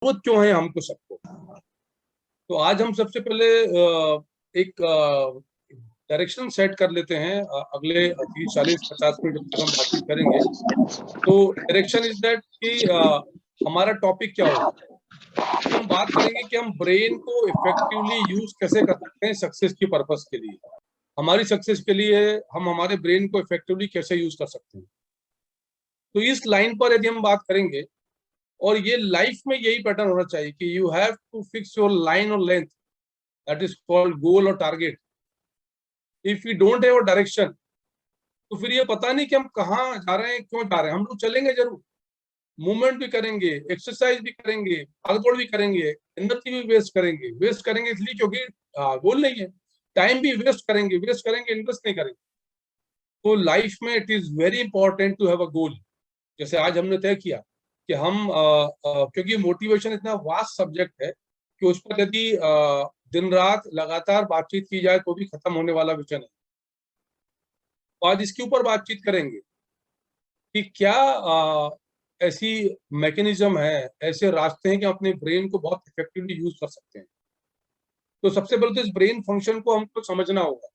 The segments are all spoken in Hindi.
जरूरत क्यों है हमको सबको। तो आज हम सबसे पहले एक डायरेक्शन सेट कर लेते हैं। अगले 30 40 50 मिनट जब तक हम बातचीत करेंगे, तो डायरेक्शन इज दैट कि हमारा टॉपिक क्या होगा। हम बात करेंगे कि हम ब्रेन को इफेक्टिवली यूज कैसे कर सकते हैं सक्सेस की पर्पस के लिए। हमारी सक्सेस के लिए हम हमारे ब्रेन को इफेक्टिवली कैसे यूज कर सकते हैं। तो इस लाइन पर यदि हम बात करेंगे, और ये लाइफ में यही पैटर्न होना चाहिए कि you have to fix your line और length, that is called goal और target. If you don't have a direction, तो फिर ये पता नहीं कि हम कहाँ जा रहे हैं, क्यों जा रहे हैं। हम लोग चलेंगे जरूर, मूवमेंट भी करेंगे, एक्सरसाइज भी करेंगे, भागदौड़ भी करेंगे, एनर्जी भी वेस्ट करेंगे इसलिए क्योंकि गोल नहीं है। टाइम भी वेस्ट करेंगे, इन्वेस्ट नहीं करेंगे। तो लाइफ में it is very important to have a goal. जैसे आज हमने तय किया कि हम क्योंकि मोटिवेशन इतना वास्ट सब्जेक्ट है कि उस पर यदि दिन रात लगातार बातचीत की जाए तो भी खत्म होने वाला विषय नहीं। तो आज इसके ऊपर बातचीत करेंगे कि क्या ऐसी मैकेनिज्म है, ऐसे रास्ते हैं कि अपने ब्रेन को बहुत इफेक्टिवली यूज कर सकते हैं। तो सबसे पहले तो इस ब्रेन फंक्शन को हमको समझना होगा।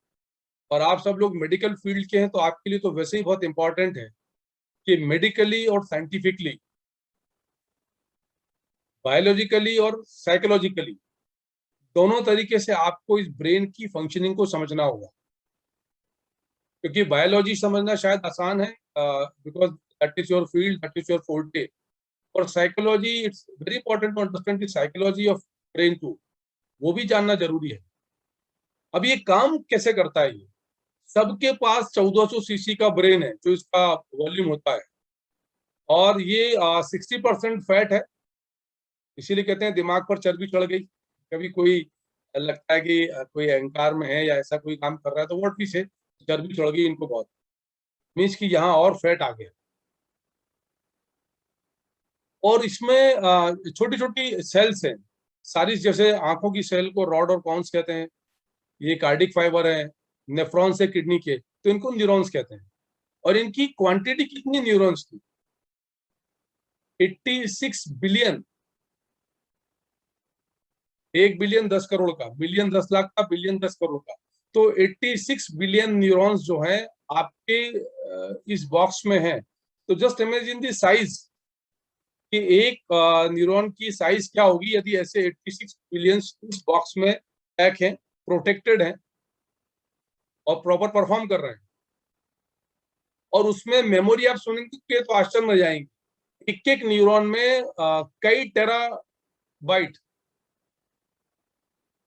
और आप सब लोग मेडिकल फील्ड के हैं, तो आपके लिए तो वैसे ही बहुत इंपॉर्टेंट है कि मेडिकली और साइंटिफिकली, बायोलॉजिकली और साइकोलॉजिकली, दोनों तरीके से आपको इस ब्रेन की फंक्शनिंग को समझना होगा। क्योंकि बायोलॉजी समझना शायद आसान है, because that is your field, that is your forte. और psychology, it's very important to understand the psychology of brain too, वो भी जानना जरूरी है। अब ये काम कैसे करता है? ये सबके पास 1400 सीसी का ब्रेन है जो इसका वॉल्यूम होता है, और ये 60% फैट है। इसीलिए कहते हैं दिमाग पर चर्बी चढ़ गई। कभी कोई लगता है कि कोई अहंकार में है या ऐसा कोई काम कर रहा है, तो वो ठीक है, चर्बी चढ़ गई इनको बहुत, मीन्स कि यहाँ और फैट आ गया। और इसमें छोटी छोटी सेल्स हैं सारी, जैसे आंखों की सेल को रॉड और कॉन्स कहते हैं, ये कार्डिक फाइबर है, नेफ्रॉन्स है किडनी के, तो इनको न्यूरॉन्स कहते हैं। और इनकी क्वांटिटी कितनी न्यूरॉन्स की? 86 बिलियन। 1 बिलियन 10 करोड़ का, बिलियन 10 लाख का, बिलियन 10 करोड़ का। तो 86 बिलियन न्यूरॉन्स जो है आपके इस बॉक्स में है। तो जस्ट इमेजिन द साइज कि एक न्यूरॉन की साइज क्या होगी यदि ऐसे 86 बिलियन इस बॉक्स में पैक हैं, प्रोटेक्टेड हैं और प्रॉपर परफॉर्म कर रहे हैं। और उसमें मेमोरी आप सुनेंगे तो आश्चर्य में जाएंगे, एक एक न्यूरॉन में कई टेराबाइट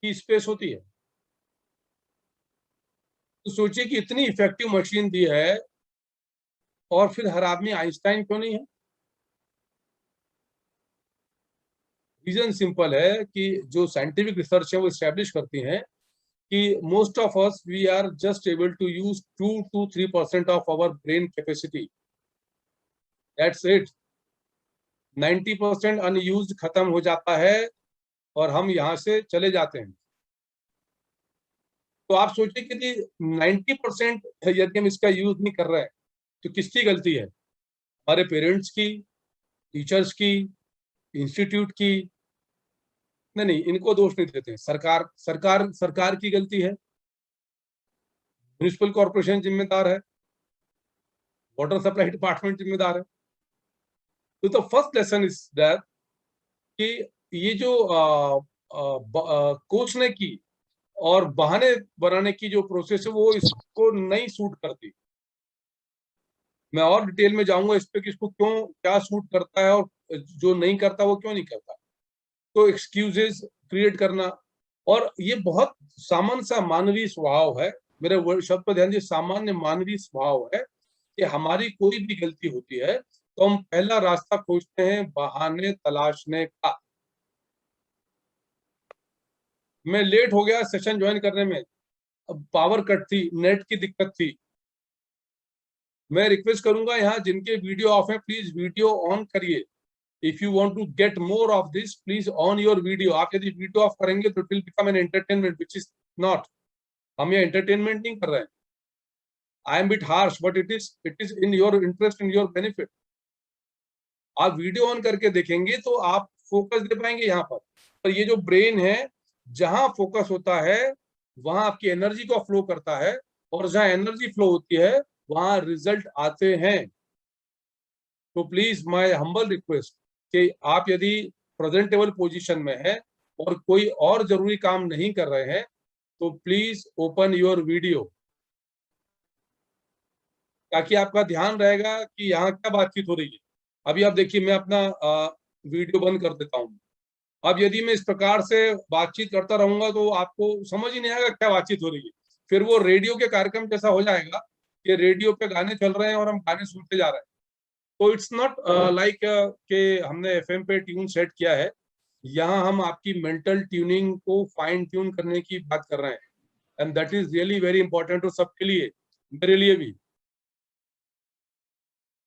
की स्पेस होती है। तो सोचिए कि इतनी इफेक्टिव मशीन दी है, और फिर हर आदमी आइंस्टाइन क्यों नहीं है? रीजन सिंपल है कि जो साइंटिफिक रिसर्च है वो स्टैब्लिश करती है कि most of us we are just able to use 2 to 3% of our brain capacity, that's it. 90% unused खत्म हो जाता है और हम यहाँ से चले जाते हैं। तो आप सोचिए कि 90% यदि हम इसका यूज नहीं कर रहे हैं, तो किसकी गलती है? हमारे पेरेंट्स की, टीचर्स की, इंस्टीट्यूट की? नहीं नहीं, इनको दोष नहीं देते हैं। सरकार की गलती है, म्यूनिसिपल कॉर्पोरेशन जिम्मेदार है, वाटर सप्लाई डिपार्टमेंट जिम्मेदार है। तो the first lesson is that कि ये जो कोचने की और बहाने बनाने की जो प्रोसेस है वो इसको नहीं सूट करती। मैं और डिटेल में जाऊंगा इस पे कि इसको क्यों, क्या सूट करता है और जो नहीं करता वो क्यों नहीं करता। तो एक्सक्यूजेस क्रिएट करना, और ये बहुत सामान्य सा मानवीय स्वभाव है। मेरे वर्ड शब्द पर ध्यान दीजिए, सामान्य मानवीय स्वभाव है कि हमारी कोई भी गलती होती है तो हम पहला रास्ता खोजते हैं बहाने तलाशने का। मैं लेट हो गया सेशन ज्वाइन करने में, अब पावर कट थी, नेट की दिक्कत थी। मैं रिक्वेस्ट करूंगा यहाँ जिनके वीडियो ऑफ है प्लीज वीडियो ऑन करिए। If you want to get more of this please on your video. आप यदि वीडियो ऑफ करेंगे तो it will become an entertainment which is not. हम ये एंटरटेनमेंट नहीं कर रहे हैं। I am bit harsh but it is in your interest, in your benefit. आप वीडियो ऑन करके देखेंगे तो आप फोकस दे पाएंगे यहाँ पर ये जो ब्रेन है, जहां फोकस होता है वहां आपकी एनर्जी को फ्लो करता है, और जहां एनर्जी फ्लो होती है वहां रिजल्ट आते हैं। तो प्लीज माय हम्बल रिक्वेस्ट कि आप यदि प्रेजेंटेबल पोजीशन में है और कोई और जरूरी काम नहीं कर रहे हैं तो प्लीज ओपन योर वीडियो, ताकि आपका ध्यान रहेगा कि यहाँ क्या बातचीत हो रही है। अभी आप देखिए, मैं अपना वीडियो बंद कर देता हूँ। अब यदि मैं इस प्रकार से बातचीत करता रहूंगा तो आपको समझ ही नहीं आएगा क्या बातचीत हो रही है। फिर वो रेडियो के कार्यक्रम जैसा हो जाएगा कि रेडियो पे गाने चल रहे हैं और हम गाने सुनते जा रहे हैं। तो इट्स नॉट लाइक कि हमने एफएम पे ट्यून सेट किया है। यहाँ हम आपकी मेंटल ट्यूनिंग को फाइन ट्यून करने की बात कर रहे हैं, and that is really very important, और सबके लिए, मेरे लिए भी,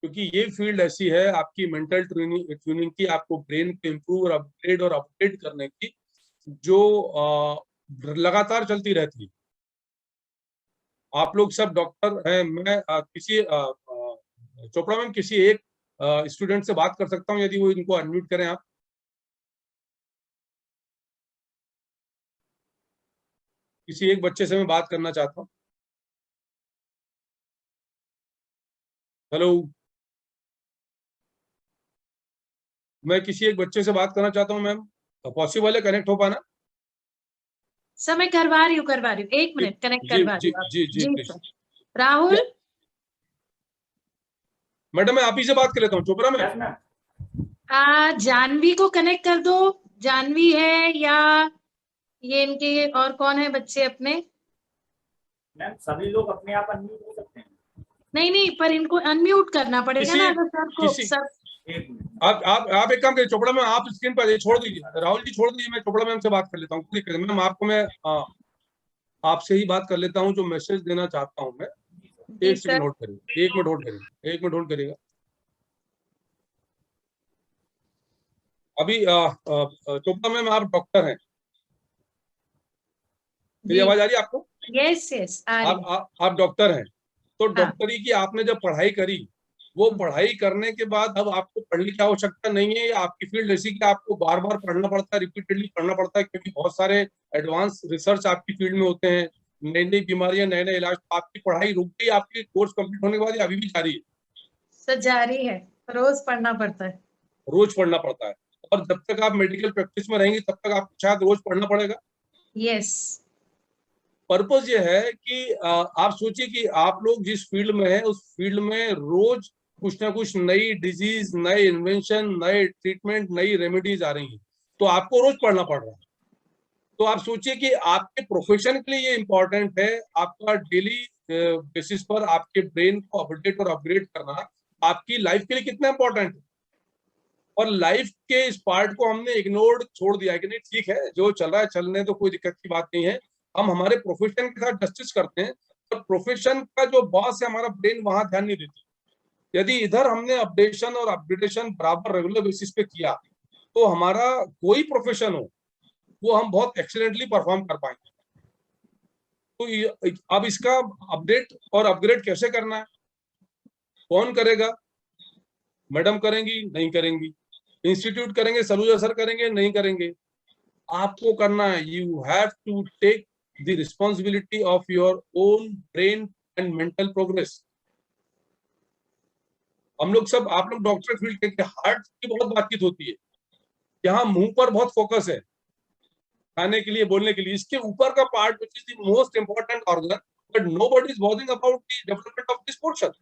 क्योंकि ये फील्ड ऐसी है आपकी मेंटल ट्यूनिंग की, आपको ब्रेन को इम्प्रूव और अपग्रेड करने की, जो लगातार चलती रहती है। आप लोग सब डॉक्टर हैं, मैं किसी चोपड़ा मैम किसी एक स्टूडेंट से बात कर सकता हूँ यदि वो इनको अनम्यूट करें आप। किसी एक बच्चे से मैं बात करना चाहता हूँ। हेलो, मैं किसी एक बच्चे से बात करना चाहता हूँ मैम, पॉसिबल है कनेक्ट हो पाना? सर मैं करवा रही हूँ, एक मिनट कनेक्ट करवा रही हूँ। जी जी जी सर। राहुल, मैडम मैं आप ही से बात कर लेता हूँ। चोपड़ा मैम, जानवी को कनेक्ट कर दो। जानवी है या ये इनके और कौन है बच्चे अपने? मैम सभी लोग अपने आप अनम्यूट हो सकते हैं। नहीं, पर इनको अनम्यूट करना पड़ेगा ना अगर सर को। सर आप एक काम करिए, चोपड़ा मैम आप स्क्रीन पर छोड़ दीजिए, राहुल जी छोड़ दीजिए, मैं चोपड़ा मैम से बात कर लेता हूँ। मैम आपको मैं आपसे ही बात कर लेता हूँ, जो मैसेज देना चाहता हूँ मैं। एक सेकंड होल्ड करिए, 1 मिनट होल्ड करिए, 1 मिनट होल्ड करिएगा। अभी चोपड़ा मैम आप डॉक्टर हैं, मेरी आवाज आ रही है आपको? यस आप डॉक्टर हैं, तो डॉक्टरी की आपने जब पढ़ाई करी, वो पढ़ाई करने के बाद अब आपको पढ़ने की आवश्यकता नहीं है, या आपकी फील्ड ऐसी कि आपको बार बार पढ़ना पड़ता है, रिपीटेडली पढ़ना पड़ता है, क्योंकि बहुत सारे एडवांस रिसर्च आपकी फील्ड में होते हैं, नई नई बीमारियां, नए नए इलाज। आपकी पढ़ाई रुक गई, आपकी कोर्स कंप्लीट होने के बाद अभी भी जारी है? सर जारी है, रोज पढ़ना पड़ता है। रोज पढ़ना पड़ता है, और जब तक आप मेडिकल प्रैक्टिस में रहेंगे तब तक आपको शायद रोज पढ़ना पड़ेगा। यस। पर्पज ये है कि आप सोचिए कि आप लोग जिस फील्ड में हैं उस फील्ड में रोज कुछ ना कुछ नई डिजीज, नए इन्वेंशन, नए ट्रीटमेंट, नई रेमेडीज आ रही हैं, तो आपको रोज पढ़ना पड़ रहा है। तो आप सोचिए कि आपके प्रोफेशन के लिए ये इंपॉर्टेंट है, आपका डेली बेसिस पर आपके ब्रेन को अपडेट और अपग्रेड करना आपकी लाइफ के लिए कितना इंपॉर्टेंट है। और लाइफ के इस पार्ट को हमने इग्नोर छोड़ दिया है कि नहीं ठीक है जो चल रहा है चलने, तो कोई दिक्कत की बात नहीं है, हम हमारे प्रोफेशन के साथ जस्टिस करते हैं, और प्रोफेशन का जो बॉस है हमारा ब्रेन वहां ध्यान नहीं देती। यदि इधर हमने अपडेशन और अपग्रेडेशन बराबर रेगुलर बेसिस पे किया तो हमारा कोई प्रोफेशन हो वो हम बहुत एक्सीलेंटली परफॉर्म कर पाएंगे। तो अब इसका अपडेट और अपग्रेड कैसे करना है, कौन करेगा? मैडम करेंगी? नहीं करेंगी। इंस्टीट्यूट करेंगे? सलूजा सर करेंगे? नहीं करेंगे। आपको करना है, you have to take the responsibility of your own brain and mental progress. हम लोग सब, आप लोग डॉक्टर फील्ड के हार्ट की बहुत बातचीत होती है, यहाँ मुंह पर बहुत फोकस है खाने के लिए, बोलने के लिए, इसके ऊपर का part which is the most important organ, but nobody is bothering about the development of this portion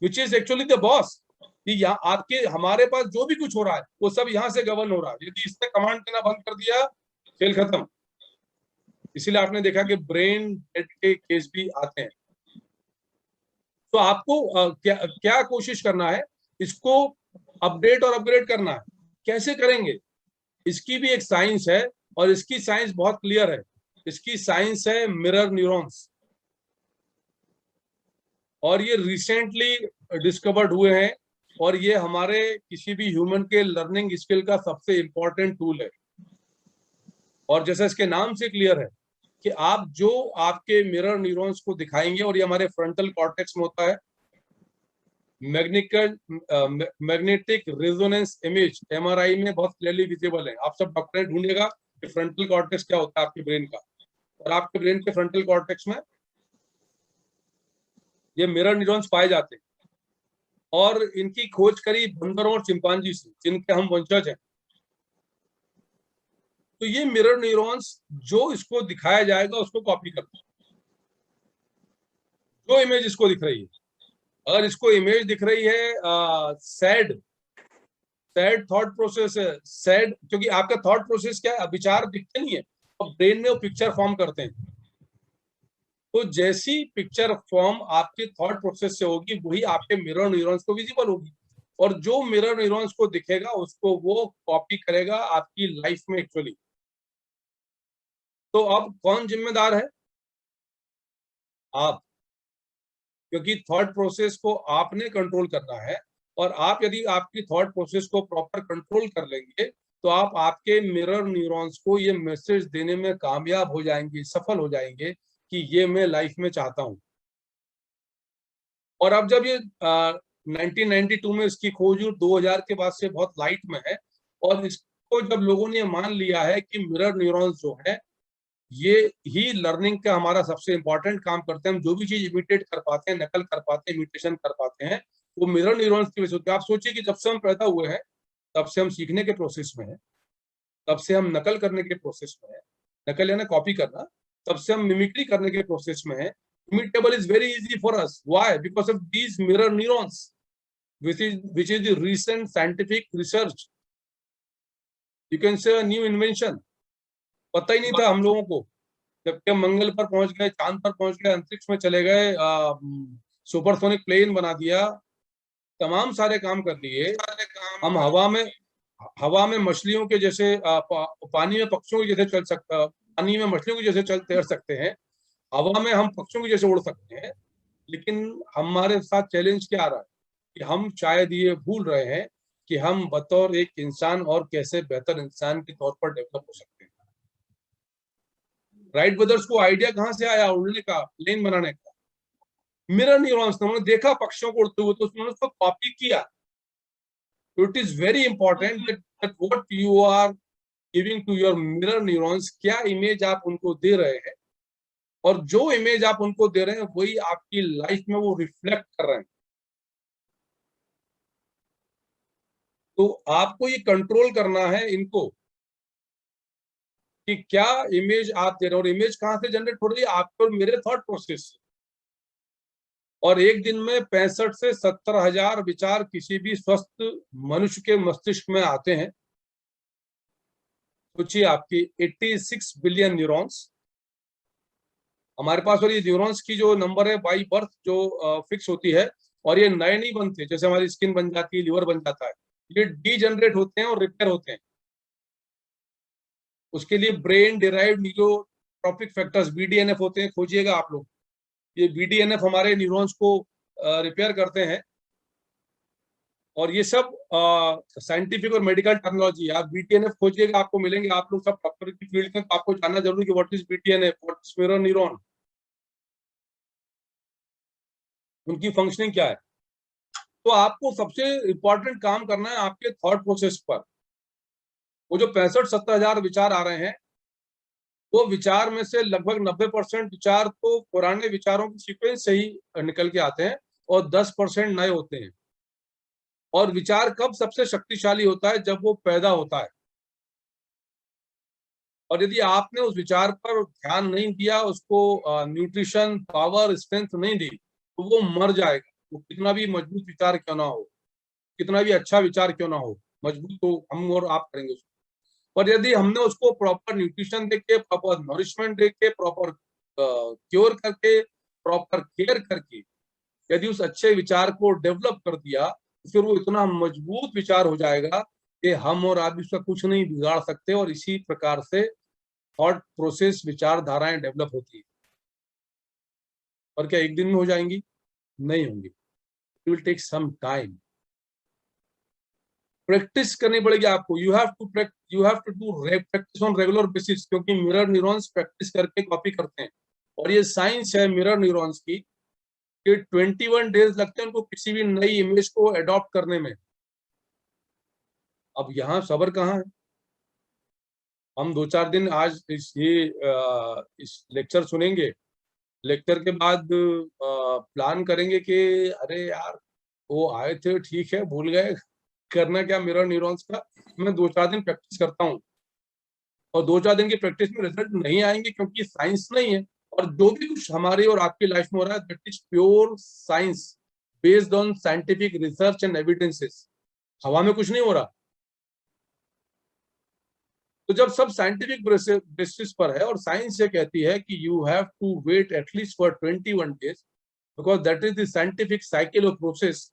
which is actually the boss. कि यहाँ आपके हमारे पास जो भी कुछ हो रहा है वो सब यहाँ से गवर्न हो रहा है। यदि इसने कमांड देना बंद कर दिया, खेल खत्म। इसीलिए आपने देखा कि ब्रेन डेड के केस भी आते हैं। तो आपको क्या कोशिश करना है, इसको अपडेट और अपग्रेड करना है। कैसे करेंगे, इसकी भी एक साइंस है, और इसकी साइंस बहुत क्लियर है। इसकी साइंस है मिरर न्यूरॉन्स, और ये रिसेंटली डिस्कवर्ड हुए हैं, और ये हमारे किसी भी ह्यूमन के लर्निंग स्किल का सबसे इंपॉर्टेंट टूल है। और जैसा इसके नाम से क्लियर है कि आप जो आपके मिरर न्यूरॉन्स को दिखाएंगे, और ये हमारे फ्रंटल कॉर्टेक्स में होता है, मैग्नेटिक रेजोनेंस इमेज MRI में बहुत क्लियरली विजिबल है। आप सब डॉक्टर ढूंढिएगा कि फ्रंटल कॉर्टेक्स क्या होता है आपके ब्रेन का, और आपके ब्रेन के फ्रंटल कॉर्टेक्स में ये मिरर न्यूरॉन्स पाए जाते हैं, और इनकी खोज करी बंदरों और चिंपांजी से, जिनके हम वंशज हैं। तो ये मिरर न्यूरॉन्स जो इसको दिखाया जाएगा उसको कॉपी करते हैं। जो इमेज इसको दिख रही है, अगर इसको इमेज दिख रही है सैड थॉट प्रोसेस है, सैड, क्योंकि आपका थॉट प्रोसेस क्या है, विचार दिखते नहीं है, और ब्रेन में वो पिक्चर फॉर्म करते हैं। तो जैसी पिक्चर फॉर्म आपके थॉट प्रोसेस से होगी, वही आपके मिरर न्यूरॉन्स को विजिबल होगी, और जो मिरर न्यूरॉन्स को दिखेगा उसको वो कॉपी करेगा आपकी लाइफ में एक्चुअली। तो अब कौन जिम्मेदार है? आप, क्योंकि थॉट प्रोसेस को आपने कंट्रोल करना है, और आप यदि आपकी थॉट प्रोसेस को प्रॉपर कंट्रोल कर लेंगे तो आप आपके मिरर न्यूरॉन्स को ये मैसेज देने में कामयाब हो जाएंगे, सफल हो जाएंगे कि ये मैं लाइफ में चाहता हूं। और अब जब ये 1992 में इसकी खोज हुई, 2000 के बाद से बहुत लाइट में है, और इसको जब लोगों ने मान लिया है कि मिरर न्यूरॉन्स जो है ये ही लर्निंग का हमारा सबसे इंपॉर्टेंट काम करते हैं। हम जो भी चीज इमिटेट कर पाते हैं, नकल कर पाते हैं, इमिटेशन कर पाते हैं, वो मिरर न्यूरॉन्स की वजह से होती है। आप सोचिए कि जब से हम पैदा हुए हैं तब से हम सीखने के प्रोसेस में हैं, तब से हम नकल करने के प्रोसेस में हैं, नकल यानी कॉपी करना, तब से हम मिमिक्री करने के प्रोसेस में हैं। Imitable is very easy for us. Why? Because of these mirror neurons, which is the recent scientific research. You can say a new invention. पता ही नहीं था हम लोगों को, जबकि हम मंगल पर पहुंच गए, चांद पर पहुंच गए, अंतरिक्ष में चले गए, सुपरसोनिक प्लेन बना दिया, तमाम सारे काम कर लिए। हम हवा में मछलियों के जैसे, पानी में पक्षियों के जैसे चल सकता, पानी में मछलियों के जैसे तैर सकते हैं, हवा में हम पक्षियों के जैसे उड़ सकते हैं। लेकिन हमारे साथ चैलेंज क्या आ रहा है कि हम शायद ये भूल रहे हैं कि हम बतौर एक इंसान और कैसे बेहतर इंसान के तौर पर डेवलप हो सकते हैं। राइट ब्रदर्स को आइडिया कहां से आया उड़ने का, प्लेन बनाने का? मिरर न्यूरॉन्स, उन्होंने देखा पक्षियों को उड़ते हुए, तो उन्होंने उसको कॉपी किया। तो it is very important that what you are giving to your mirror neurons, क्या इमेज आप उनको दे रहे हैं, और जो इमेज आप उनको दे रहे हैं वही आपकी लाइफ में वो रिफ्लेक्ट कर रहे हैं। तो आपको ये कंट्रोल करना है इनको कि क्या इमेज आप दे रहे हो, और इमेज कहां से जनरेट हो रही है? आपको मेरे थॉट प्रोसेस से। और एक दिन में 65 से 70 हजार विचार किसी भी स्वस्थ मनुष्य के मस्तिष्क में आते हैं। सोचिए, आपकी 86 बिलियन न्यूरॉन्स हमारे पास, और ये न्यूरॉन्स की जो नंबर है बाई बर्थ जो फिक्स होती है, और ये नए नहीं बनते, जैसे हमारी स्किन बन जाती है, लिवर बन जाता है, ये डी जनरेट होते हैं और रिपेयर होते हैं। उसके लिए brain derived neurotropic factors BDNF होते हैं, खोजिएगा आप लोग। ये BDNF हमारे न्यूरॉन्स को रिपेयर करते हैं, और ये सब साइंटिफिक और मेडिकल टर्मिनोलॉजी। आप BDNF खोजिएगा, आपको मिलेंगे। आप लोग सब डॉक्टर की फील्ड में, आपको जानना जरूरी कि what is BDNF, what is mirror neuron, उनकी फंक्शनिंग क्या है। तो आपको सबसे इंपॉर्टेंट काम करना है आपके थॉट प्रोसेस पर। वो जो 65-70 हजार विचार आ रहे हैं, वो विचार में से लगभग 90% विचार तो पुराने विचारों के सीक्वेंस से ही निकल के आते हैं, और 10% नए होते हैं। और विचार कब सबसे शक्तिशाली होता है? जब वो पैदा होता है। और यदि आपने उस विचार पर ध्यान नहीं दिया, उसको न्यूट्रिशन, पावर, स्ट्रेंथ नहीं दी, तो वो मर जाएगा। वो कितना भी मजबूत विचार क्यों ना हो, कितना भी अच्छा विचार क्यों ना हो, मजबूत तो हम और आप करेंगे उसको। पर यदि हमने उसको प्रॉपर न्यूट्रिशन देके, प्रॉपर नरिशमेंट देके, प्रॉपर क्योर करके, प्रॉपर केयर करके यदि उस अच्छे विचार को डेवलप कर दिया, तो फिर वो इतना मजबूत विचार हो जाएगा कि हम और आप उसका कुछ नहीं बिगाड़ सकते। और इसी प्रकार से थॉट प्रोसेस, विचारधाराएं डेवलप होती है। और क्या एक दिन में हो जाएंगी? नहीं होंगी। It will take some time. Practice करनी पड़ेगी आपको। You have to do practice on regular basis, क्योंकि मिरर न्यूरॉन्स प्रैक्टिस करके कॉपी करते हैं। और ये साइंस है मिरर न्यूरॉन्स की, कि 21 डेज लगते हैं उनको किसी भी नई इमेज को अडॉप्ट करने में। अब यहाँ सब्र कहाँ है? हम 2-4 दिन आज इस लेक्चर सुनेंगे, लेक्चर के बाद प्लान करेंगे कि अरे यार वो आए थे ठीक है, भूल गए, करना क्या मिरर न्यूरॉन्स का। मैं 2-4 दिन प्रैक्टिस करता हूँ और 2-4 दिन की प्रैक्टिस में रिजल्ट नहीं आएंगे क्योंकि साइंस नहीं है। और जो भी कुछ हमारी और आपकी लाइफ में हो रहा है that is pure science based on scientific research and evidences. हवा में कुछ नहीं हो रहा। तो जब सब साइंटिफिक बेसिस पर है और साइंस ये कहती है कि you have to wait at least for 21 days because that is the scientific cycle और process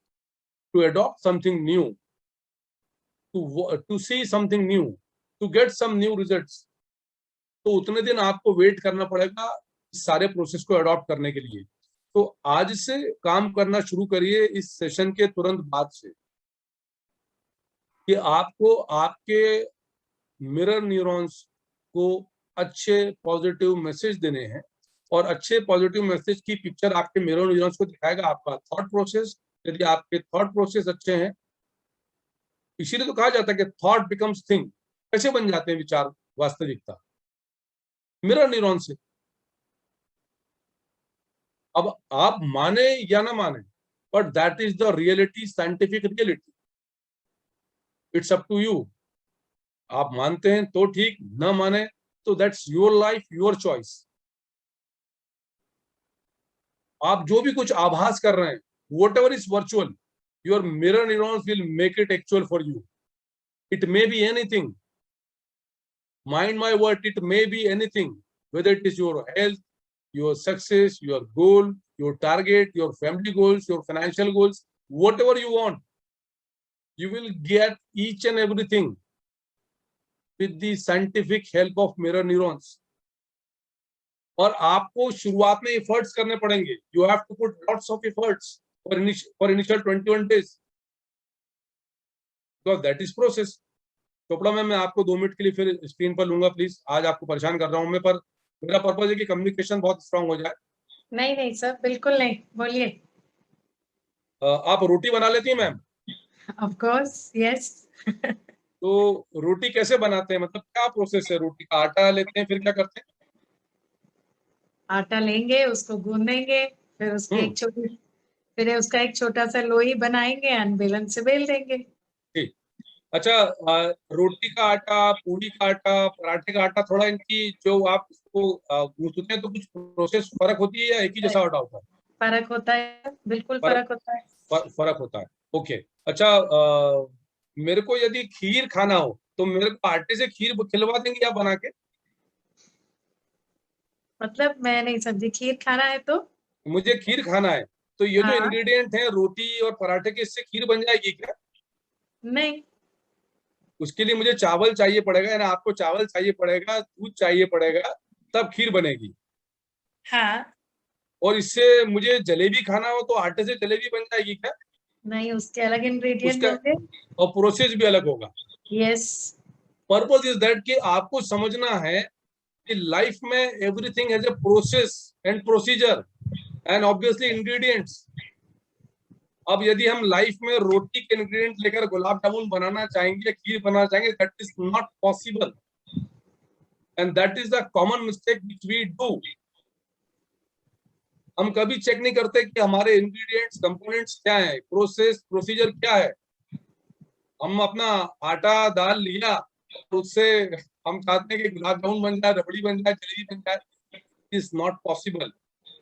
to adopt something new, to see something new, to get some new results, तो उतने दिन आपको वेट करना पड़ेगा सारे प्रोसेस को अडॉप्ट करने के लिए। तो आज से काम करना शुरू करिए इस सेशन के तुरंत बाद से कि आपको आपके मिरर न्यूरॉन्स को अच्छे पॉजिटिव मैसेज देने हैं और अच्छे पॉजिटिव मैसेज की पिक्चर आपके मिरर न्यूरॉन्स को दिखाएगा आपका थॉट प्रोसेस। यदि आपके थॉट प्रोसेस अच्छे हैं, इसीलिए तो कहा जाता है कि थॉट बिकम्स थिंग। कैसे बन जाते हैं विचार वास्तविकता? मिरर न्यूरॉन से। अब आप माने या ना माने, but that is the reality, scientific reality. It's up to you. आप मानते हैं तो ठीक, ना माने तो that's your life, your choice. आप जो भी कुछ आभास कर रहे हैं, whatever is virtual, your mirror neurons will make it actual for you. It may be anything. Mind my word, it may be anything. Whether it is your health, your success, your goal, your target, your family goals, your financial goals, whatever you want, you will get each and everything with the scientific help of mirror neurons. और आपको शुरुआत में एफर्ट्स करने पड़ेंगे. You have to put lots of efforts for initial 21 days. Because that is process. Chopra ma'am, मैं आपको 2 मिनट के लिए फिर स्क्रीन पर लूंगा प्लीज. आज आपको परेशान कर रहा हूं मैं, पर मेरा पर्पज है कि कम्युनिकेशन बहुत स्ट्रांग हो जाए. नहीं सर, बिल्कुल नहीं, बोलिए. आप रोटी बना लेती हैं मैम? Of course, yes. तो रोटी कैसे बनाते हैं, मतलब क्या प्रोसेस है? रोटी का आटा लेते हैं, फिर क्या करते हैं? आटा लेंगे, उसको गूंदेंगे, फिर उसका एक छोटा सा लोई बनाएंगे एंड बेलन से बेल देंगे. ठीक. अच्छा, रोटी का आटा, पूरी का आटा, पराठे का आटा, थोड़ा इनकी जो आप इसको गूंथते हैं तो कुछ प्रोसेस फर्क होती है या एक ही जैसा आटा होता है? फर्क होता है, बिल्कुल फर्क होता है. फर्क होता है. ओके. अच्छा, मेरे को यदि खीर खाना हो तो मेरे को आटे से खीर खिलवा देंगे या बना के? मतलब मैं नहीं समझी, खीर खाना है तो? मुझे खीर खाना है तो ये जो हाँ. इंग्रेडिएंट है रोटी और पराठे के, इससे खीर बन जाएगी क्या? नहीं. उसके लिए मुझे चावल चाहिए पड़ेगा, यानी आपको चावल चाहिए पड़ेगा, दूध चाहिए पड़ेगा, तब खीर बनेगी. हाँ. और इससे मुझे जलेबी खाना हो तो आटे से जलेबी बन जाएगी क्या? नहीं, उसके अलग इंग्रेडिएंट उसका होंगे. और प्रोसेस भी अलग होगा. यस. पर्पज इज दैट कि आपको समझना है कि लाइफ में everything has a process and procedure and obviously ingredients. अब यदि हम लाइफ में रोटी के इंग्रेडिएंट लेकर गुलाब जामुन बनाना चाहेंगे, खीर बनाना चाहेंगे, that is not possible and that is the common mistake which we do. हम कभी चेक नहीं करते कि हमारे इंग्रेडिएंट्स, कंपोनेंट्स क्या है, प्रोसेस, प्रोसीजर क्या है. हम अपना आटा दाल लिया और उससे हम चाहते हैं कि गुलाब जामुन बन जाए, रबड़ी बन जाए, जलेबी बन जाए. Is not possible.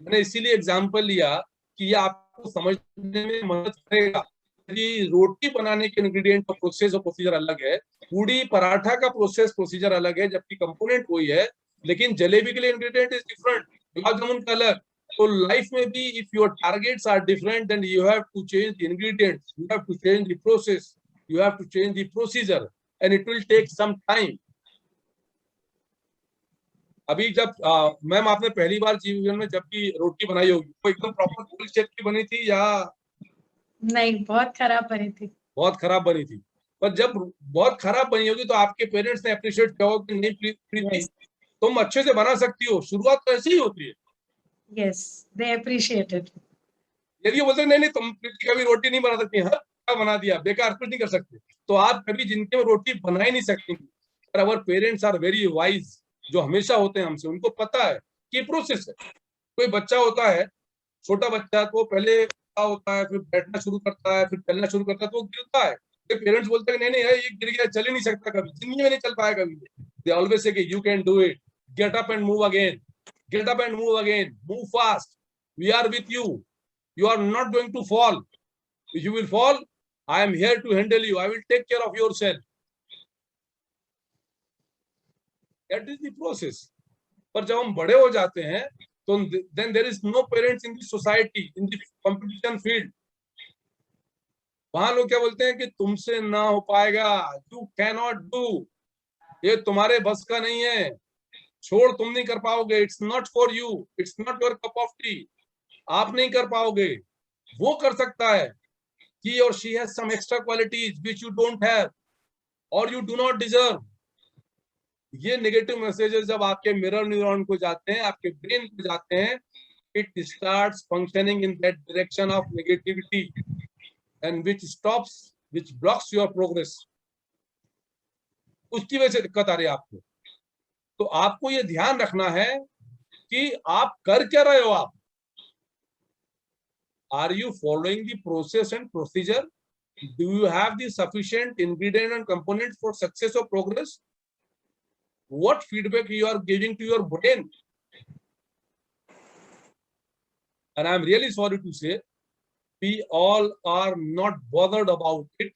मैंने इसीलिए एग्जांपल लिया कि ये आपको समझने में मदद करेगा. यदि रोटी बनाने के इंग्रेडिएंट का प्रोसेस और प्रोसीजर अलग है, पूड़ी पराठा का प्रोसेस प्रोसीजर अलग है, जबकि कंपोनेंट वही है, लेकिन जलेबी के लिए ingredient is different, gulab jamun का अलग. तो लाइफ में भी if your targets are different then you have to change the ingredients, you have to change the process, you have to change the procedure and it will take some time. अभी जब मैम आपने पहली बार जीवन में जब भी रोटी बनाई होगी तो एकदम प्रॉपर गोल शेप की बनी थी या नहीं? बहुत खराब बनी थी. बहुत खराब बनी थी. पर जब बहुत खराब बनी होगी तो आपके पेरेंट्स ने अप्रिशिएट किया होगा कि नहीं प्रीति, तुम अच्छे से बना सकती हो. शुरुआत तो ऐसी ही होती है. यस, दे अप्रिशिएटेड. यदि वो बोलते नहीं नहीं तुम कभी रोटी नहीं बना सकती, हाँ क्या बना दिया, बेकार, कुछ नहीं कर सकते, तो आप कभी जिनके में रोटी बना ही नहीं सकेंगे। पर our parents are very wise, जो हमेशा होते हैं हमसे, उनको पता है कि प्रोसेस है। कोई बच्चा होता है, छोटा बच्चा, तो पहले होता है, फिर बैठना शुरू करता है, फिर चलना शुरू करता है, तो गिरता है। पेरेंट्स बोलते हैं नहीं नहीं ये गिर गया, चल ही नहीं सकता, कभी जिंदगी में नहीं चल पाएगा कभी। They always say you can do it, get up and move again, get up and move again, move fast, we are with you, you are not going to fall. If you will fall, I am here to handle you, I will take care of yourself. That is the process. पर जब हम बड़े हो जाते हैं तो then there is no parents in the society, in the competition field. वहां लोग क्या बोलते हैं कि तुमसे ना हो पाएगा, you cannot do, ये तुम्हारे बस का नहीं है, छोड़, तुम नहीं कर पाओगे, it's not for you, it's not your cup of tea, आप नहीं कर पाओगे, वो कर सकता है, he or she has some extra qualities which you don't have or you do not deserve. ये नेगेटिव मैसेजेस जब आपके मिरर न्यूरॉन को जाते हैं, आपके ब्रेन को जाते हैं, it starts functioning in that direction of negativity and which blocks your progress. उसकी वजह से दिक्कत आ रही है आपको। तो आपको ये ध्यान रखना है कि आप कर क्या रहे हो। आप are you following the process and procedure? Do you have the sufficient ingredient and components for success or progress? What feedback you are giving to your brain? And I am really sorry to say, we all are not bothered about it.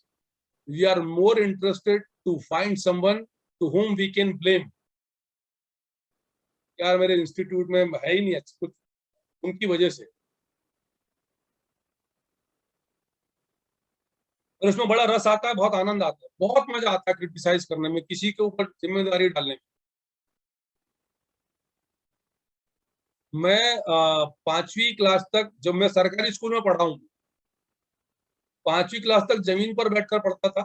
We are more interested to find someone to whom we can blame. यार मेरे इंस्टीट्यूट में है ही नहीं कुछ, उनकी वजह से। और इसमें बड़ा रस आता है, बहुत आनंद आता है, बहुत मजा आता है क्रिटिसाइज करने में, किसी के ऊपर जिम्मेदारी डालने में। मैं 5वीं क्लास तक, जब मैं सरकारी स्कूल में पढ़ा हूँ, 5वीं क्लास तक जमीन पर बैठकर पढ़ता था।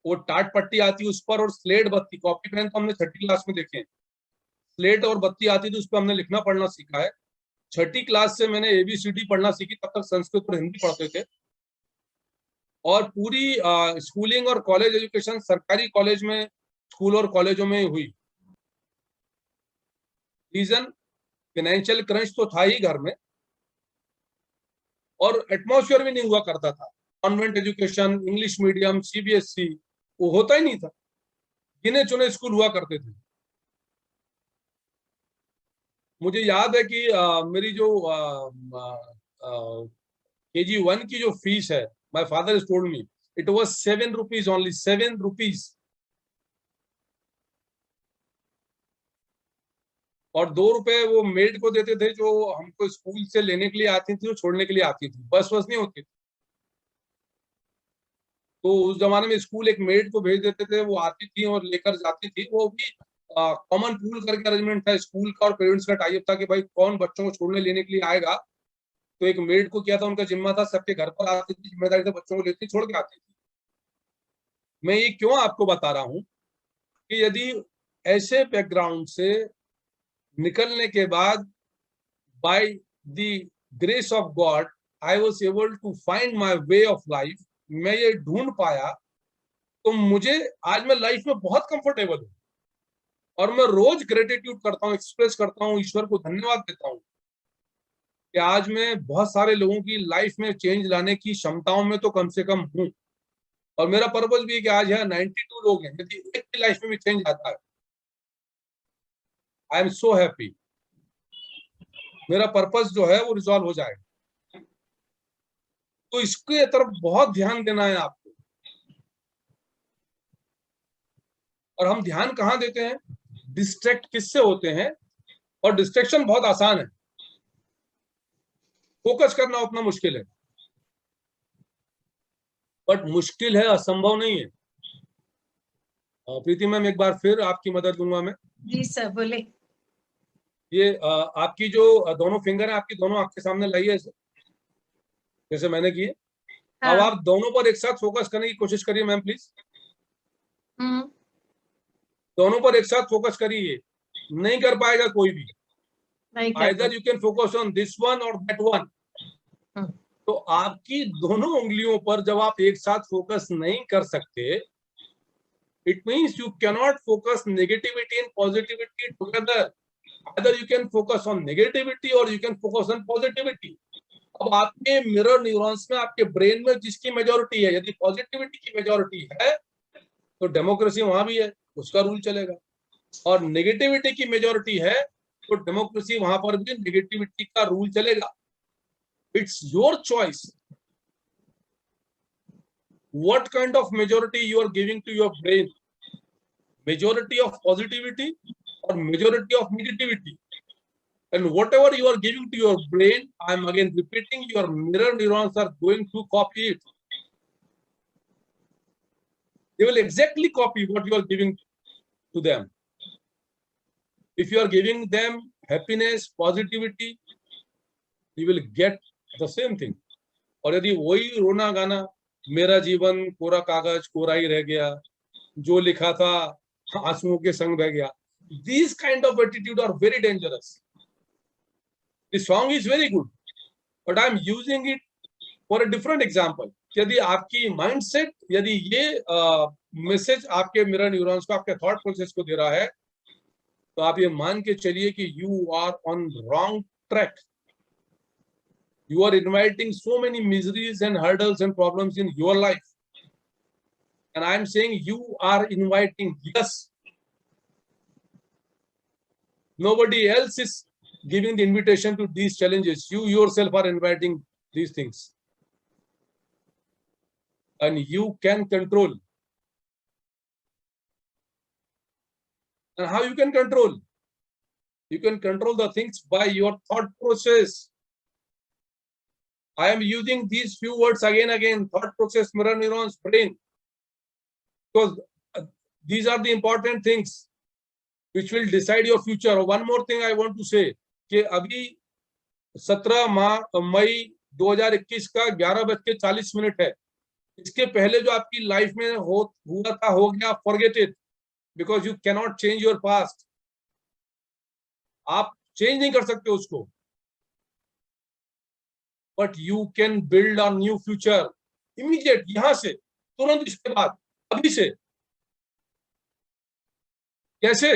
वो टाट पट्टी आती उस पर, और स्लेट बत्ती, कॉपी पेन तो हमने 6ठी क्लास में देखे, स्लेट और बत्ती आती थी, उस पर हमने लिखना पढ़ना सीखा है। 6ठी क्लास से मैंने ABCD पढ़ना सीखी, तब तक संस्कृत और हिंदी पढ़ते थे। और पूरी स्कूलिंग और कॉलेज एजुकेशन सरकारी कॉलेज में, स्कूल और कॉलेजों में हुई। रीजन, फाइनेंशियल क्रंच तो था ही घर में, और एटमॉस्फेयर भी नहीं हुआ करता था। Convent education, English medium, CBSE वो होता ही नहीं था, गिने चुने स्कूल हुआ करते थे। मुझे याद है कि मेरी जो KG1 की जो फीस है, my father told me it was 7 rupees only, 7 rupees. और 2 रुपए वो मेड को देते थे, जो हमको स्कूल से लेने के लिए आती थी, जो छोड़ने के लिए आती थी, बस नहीं होती थी। तो उस जमाने में स्कूल एक मेड को भेज देते थे, वो आती थी और लेकर जाती थी। वो भी कॉमन पूल करके अरेंजमेंट था स्कूल का और पेरेंट्स का टाइप था कि भाई कौन बच्चों को छोड़ने लेने के लिए आएगा। तो एक मेड को किया था, उनका जिम्मा था, सबके घर पर आती थी, जिम्मेदारी से बच्चों को लेती, छोड़ के आती थी। मैं ये क्यों आपको बता रहा हूं कि यदि ऐसे बैकग्राउंड से निकलने के बाद, by the grace of God, I was able to find my way of life, मैं ये ढूंढ पाया, तो मुझे आज मैं लाइफ में बहुत कंफर्टेबल हूं। और मैं रोज ग्रेटिट्यूड करता हूं, एक्सप्रेस करता हूं, ईश्वर को धन्यवाद देता हूं कि आज मैं बहुत सारे लोगों की लाइफ में चेंज लाने की क्षमताओं में तो कम से कम हूं। और मेरा पर्पस भी है कि आज यहाँ 92 लोग हैं, यदि एक की लाइफ में भी चेंज आता है, आई एम सो हैप्पी। मेरा पर्पस जो है वो रिजॉल्व हो जाएगा। तो इसके तरफ बहुत ध्यान देना है आपको। और हम ध्यान कहाँ देते हैं, डिस्ट्रैक्ट किससे होते हैं। और डिस्ट्रैक्शन बहुत आसान है, फोकस करना उतना मुश्किल है, बट मुश्किल है, असंभव नहीं है। प्रीति मैम, एक बार फिर आपकी मदद लूंगा मैं। जी सर, बोले। ये आपकी जो दोनों फिंगर है, आपकी दोनों आपके सामने लाइए, जैसे मैंने किए। अब आप दोनों पर एक साथ फोकस करने की कोशिश करिए मैम, प्लीज। दोनों पर एक साथ फोकस करिए, नहीं कर पाएगा कोई भी। Either you can focus on this one or that one. तो आपकी दोनों उंगलियों पर जब आप एक साथ फोकस नहीं कर सकते, it means you cannot focus negativity and positivity together. either you can focus on negativity or you can focus on positivity. अब आपके मिरर न्यूरॉन्स में, आपके ब्रेन में जिसकी मेजोरिटी है, यदि पॉजिटिविटी की मेजोरिटी है तो डेमोक्रेसी वहां भी है, उसका रूल चलेगा. और नेगेटिविटी की मेजोरिटी है तो डेमोक्रेसी वहां पर भी नेगेटिविटी का रूल चलेगा. It's your choice what kind of majority you are giving to your brain, majority of positivity or majority of negativity. And whatever you are giving to your brain, I am again repeating, your mirror neurons are going to copy it. They will exactly copy what you are giving to them. If you are giving them happiness, positivity, you will get the same thing. और यदि वही रोना गाना, मेरा जीवन कोरा कागज कोरा ही रह गया, जो लिखा था आंसुओं के संग बह गया, these kind of attitude are very dangerous. The song is very good, but I am using it for a different example. यदि आपकी माइंडसेट, यदि ये मैसेज आपके मिरर न्यूरॉन्स को, आपके थॉट प्रोसेस को दे रहा है, तो आप ये मान के चलिए कि you are on wrong track. You are inviting so many miseries and hurdles and problems in your life. And I am saying you are inviting, yes. Nobody else is giving the invitation to these challenges. You yourself are inviting these things. And you can control. And how you can control? You can control the things by your thought process. I am using these few words again, thought process, mirror neurons, brain, because these are the important things which will decide your future. One more thing I want to say, कि अभी 17 मई 2021 का 11:40 है. इसके पहले जो आपकी लाइफ में हुआ था, हो गया, forget it, because you cannot change your past. आप चेंज नहीं कर सकते उसको. But you can build a new future immediate, यहां से, तुरंत, इसके बाद, अभी से. कैसे?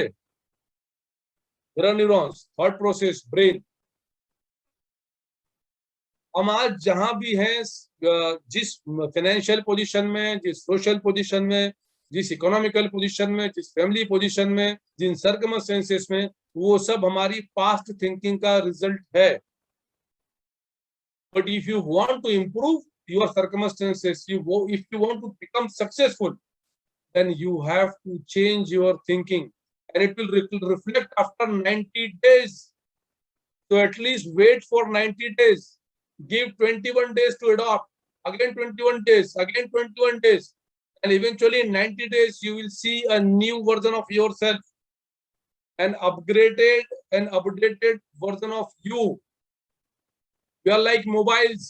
Mirror neurons, thought process, brain. हम आज जहां भी हैं, जिस फाइनेंशियल पोजीशन में, जिस सोशल पोजीशन में, जिस इकोनॉमिकल पोजीशन में, जिस फैमिली पोजीशन में, जिन सर्कमस्टेंसेस में, वो सब हमारी पास्ट थिंकिंग का रिजल्ट है. But if you want to improve your circumstances, if you want to become successful, then you have to change your thinking, and it will reflect after 90 days. So at least wait for 90 days. Give 21 days to adopt. Again 21 days. Again 21 days. And eventually in 90 days, you will see a new version of yourself, an upgraded and updated version of you. We are like mobiles,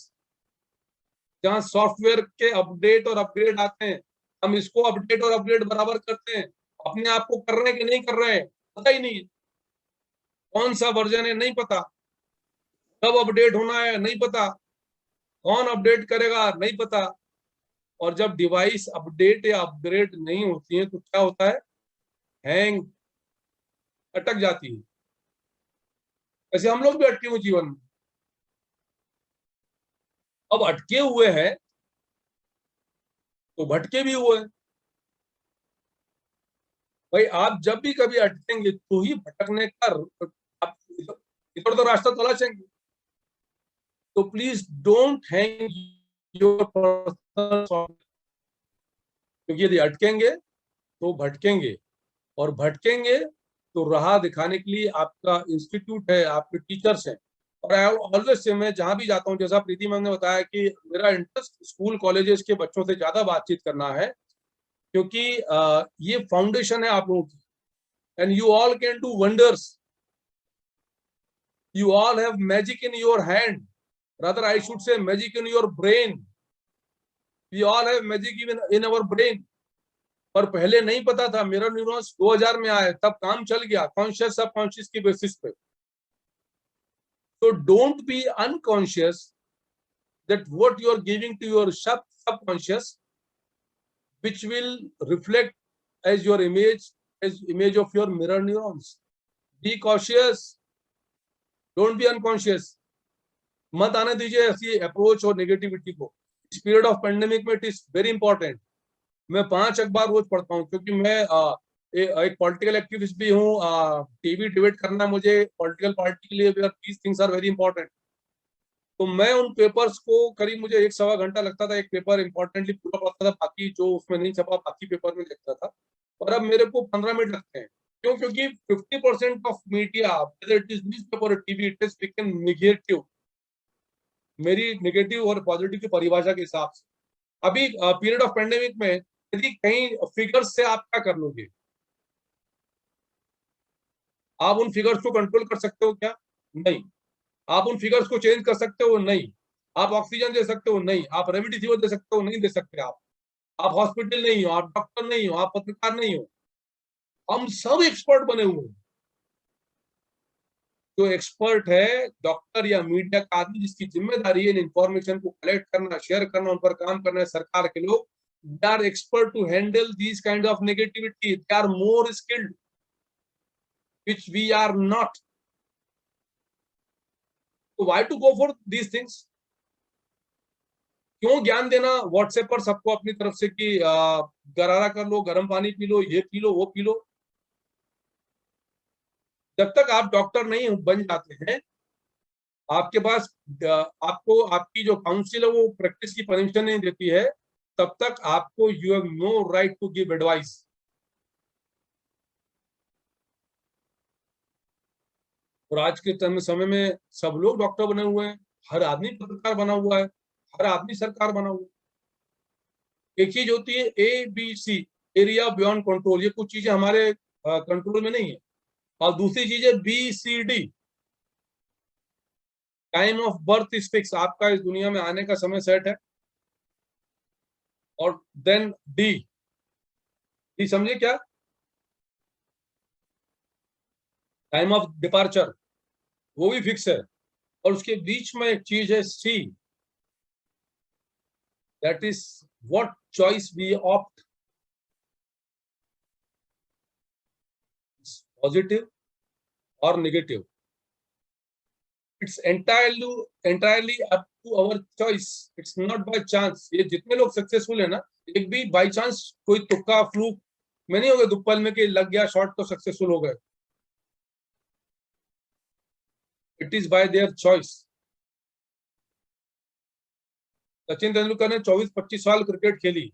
जहाँ सॉफ्टवेयर के अपडेट और अपग्रेड आते हैं. हम इसको अपडेट और अपग्रेड बराबर करते हैं. अपने आप को कर रहे हैं कि नहीं कर रहे हैं, पता ही नहीं. कौन सा वर्जन है नहीं पता, कब अपडेट होना है नहीं पता, कौन अपडेट करेगा नहीं पता. और जब डिवाइस अपडेट या अपग्रेड नहीं होती है तो क्या होता है? हैंग, अटक जाती है. ऐसे हम लोग भी अटके हुए जीवन में. अब अटके हुए हैं तो भटके भी हुए हैं. भाई आप जब भी कभी अटकेंगे तो ही भटकने का, आप इधर उधर रास्ता तलाशेंगे. तो please don't hang your personal, क्योंकि यदि अटकेंगे तो भटकेंगे, और भटकेंगे तो राह दिखाने के लिए आपका इंस्टीट्यूट है, आपके टीचर्स हैं. और आई ऑलवेज से, मैं जहां भी जाता हूं, जैसा प्रीति मैम ने बताया कि मेरा इंटरेस्ट स्कूल कॉलेजेस के बच्चों से ज्यादा बातचीत करना है, क्योंकि ये फाउंडेशन है आप लोगों की. And you all can do wonders. You all have magic in your hand, rather I should say magic in your brain. We all have magic in our brain. पर पहले नहीं पता था. मिरर न्यूरॉन्स 2000 में आए, तब काम चल गया कॉन्शियस सबकॉन्शियस की बेसिस पे. So don't be unconscious that what you are giving to your subconscious, which will reflect as your image of your mirror neurons. Be cautious, don't be unconscious. मत आने दीजिए ऐसी अप्रोच और नेगेटिविटी को. इस पीरियड ऑफ पेंडेमिक में इट इज वेरी इंपॉर्टेंट. मैं 5 अखबार रोज पढ़ता हूँ क्योंकि मैं एक पॉलिटिकल एक्टिविस्ट भी हूँ. टीवी डिबेट करना मुझे पॉलिटिकल पार्टी के लिए, these things are very important. तो मैं उन पेपर्स को करीब मुझे 1-1.25 घंटा लगता था एक पेपर इंपॉर्टेंटली पूरा पढ़ता था. बाकी जो उसमें नहीं छपा बाकी पेपर में देखता था. और अब मेरे को 15 मिनट लगते हैं. क्यों? क्योंकि 50% of media, whether it is newspaper or TV, it has become negative. मेरी नेगेटिव और पॉजिटिव की परिभाषा के हिसाब से. अभी पीरियड ऑफ पेंडेमिक में यदि कहीं फिगर्स से आप क्या कर लोगे? आप उन फिगर्स को कंट्रोल कर सकते हो क्या? नहीं. आप उन फिगर्स को चेंज कर सकते हो? नहीं. आप ऑक्सीजन दे सकते हो? नहीं. आप रेमडेसिविर दे सकते हो? नहीं दे सकते. आप हॉस्पिटल नहीं हो, आप डॉक्टर नहीं हो, आप पत्रकार नहीं हो. हम सब एक्सपर्ट बने हुए हैं. जो एक्सपर्ट है डॉक्टर या मीडिया का आदमी, जिसकी जिम्मेदारी है इन इंफॉर्मेशन को कलेक्ट करना, शेयर करना, उन पर काम करना है सरकार के लोग, they are expert to handle these kind of negativity. They are more skilled, which we are not. तो why to go for these things? क्यों ज्ञान देना व्हाट्सएप पर सबको अपनी तरफ से कि गरारा कर लो, गर्म पानी पी लो, ये पी लो, वो पी लो. जब तक आप डॉक्टर नहीं बन जाते हैं, आपके पास आपको आपकी जो काउंसिल है वो प्रैक्टिस की परमिशन नहीं देती है, तब तक आपको you have no right to give advice. और आज के समय में सब लोग डॉक्टर बने हुए हैं. हर आदमी पत्रकार बना हुआ है, हर आदमी सरकार बना हुआ है. एक चीज होती है ABC, एरिया बियॉन्ड कंट्रोल. ये कुछ चीजें हमारे कंट्रोल में नहीं है. और दूसरी चीज है BCD, time of birth is fix. आपका इस दुनिया में आने का समय सेट है. और देन डी समझे क्या? टाइम ऑफ डिपार्चर, वो भी फिक्स है. और उसके बीच में एक चीज है C, that is what choice we opt, positive और negative. It's entirely up to our choice. It's not by chance. ये जितने लोग सक्सेसफुल है ना, एक भी बाई चांस कोई तुक्का फ्लूक में नहीं हो गए दुप्पल में कि लग गया शॉट तो सक्सेसफुल हो गए. It is by their choice. Sachin Tendulkar ने 24-25 साल क्रिकेट खेली.